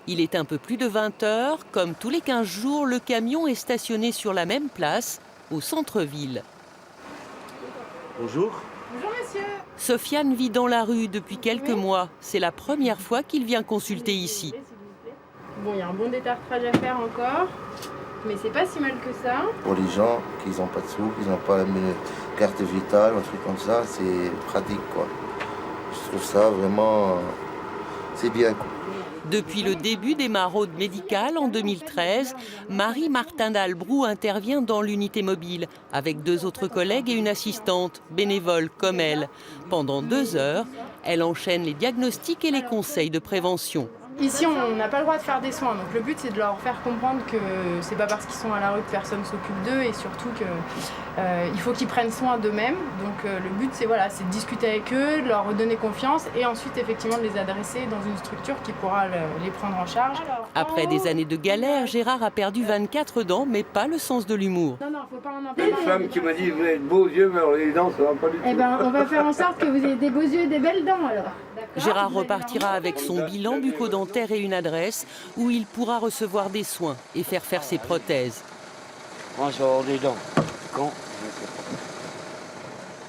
Il est un peu plus de 20 h. Comme tous les 15 jours, le camion est stationné sur la même place, au centre-ville. Bonjour. Bonjour monsieur. Sofiane vit dans la rue depuis quelques mois. C'est la première fois qu'il vient consulter ici. Bon, il y a un bon détartrage à faire encore, mais c'est pas si mal que ça. Pour les gens qui n'ont pas de sous, qui n'ont pas une carte vitale, un truc comme ça, c'est pratique quoi. Je trouve ça vraiment, c'est bien quoi. Depuis le début des maraudes médicales en 2013, Marie-Martin d'Albrou intervient dans l'unité mobile avec 2 autres collègues et une assistante, bénévole comme elle. Pendant 2 heures, elle enchaîne les diagnostics et les conseils de prévention. Ici, on n'a pas le droit de faire des soins, donc le but c'est de leur faire comprendre que c'est pas parce qu'ils sont à la rue que personne s'occupe d'eux et surtout qu'il faut qu'ils prennent soin d'eux-mêmes. Donc le but c'est de discuter avec eux, de leur redonner confiance et ensuite effectivement de les adresser dans une structure qui pourra les prendre en charge. Après des années de galère, Gérard a perdu 24 dents, mais pas le sens de l'humour. Non, faut pas en Il y a une femme qui m'a dit vous avez de beaux yeux, mais alors les dents ça va pas du tout. Eh ben, on va faire en sorte que vous ayez des beaux yeux et des belles dents alors. Gérard repartira avec son bilan bucco-dentaire et une adresse où il pourra recevoir des soins et faire ses prothèses. Moi je vais avoir des dents. Quand?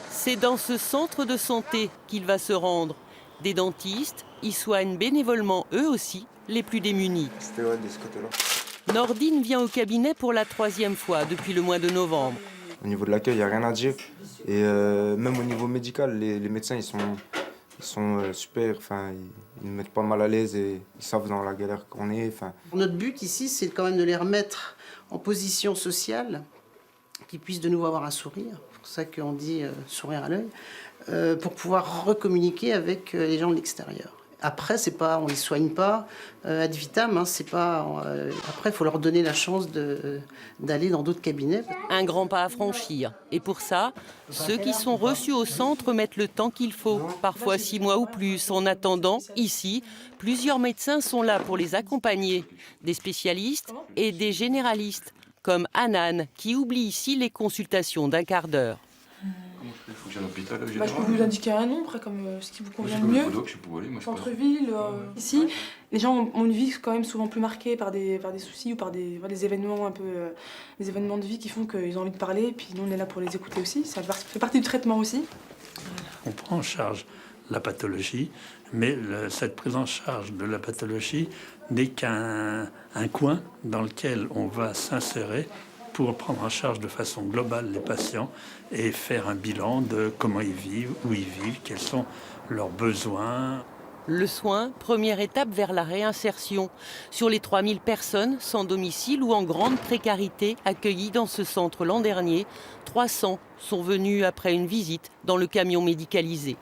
C'est dans ce centre de santé qu'il va se rendre. Des dentistes y soignent bénévolement eux aussi les plus démunis. Nordine vient au cabinet pour la 3e fois depuis le mois de novembre. Au niveau de l'accueil, il n'y a rien à dire. Et même au niveau médical, les médecins, ils sont super, enfin, ils nous mettent pas mal à l'aise et ils savent dans la galère qu'on est. Enfin. Notre but ici, c'est quand même de les remettre en position sociale, qu'ils puissent de nouveau avoir un sourire, c'est pour ça qu'on dit sourire à l'œil, pour pouvoir recommuniquer avec les gens de l'extérieur. Après, c'est pas, on les soigne pas ad vitam, c'est pas. Après, il faut leur donner la chance d'aller dans d'autres cabinets. Un grand pas à franchir. Et pour ça, ceux qui sont reçus au centre mettent le temps qu'il faut, parfois 6 mois ou plus. En attendant, ici, plusieurs médecins sont là pour les accompagner. Des spécialistes et des généralistes, comme Anan, qui oublie ici les consultations d'1 quart d'heure. Il faut que j'aille à l'hôpital. Je peux vous indiquer un nom, après, comme ce qui vous convient le mieux. Centre-ville, ici, les gens ont une vie quand même souvent plus marquée par des soucis ou par des événements des événements de vie qui font qu'ils ont envie de parler. Et puis nous, on est là pour les écouter aussi. Ça fait partie du traitement aussi. On prend en charge la pathologie, mais cette prise en charge de la pathologie n'est qu'un coin dans lequel on va s'insérer pour prendre en charge de façon globale les patients et faire un bilan de comment ils vivent, où ils vivent, quels sont leurs besoins. Le soin, première étape vers la réinsertion. Sur les 3000 personnes sans domicile ou en grande précarité accueillies dans ce centre l'an dernier, 300 sont venus après une visite dans le camion médicalisé.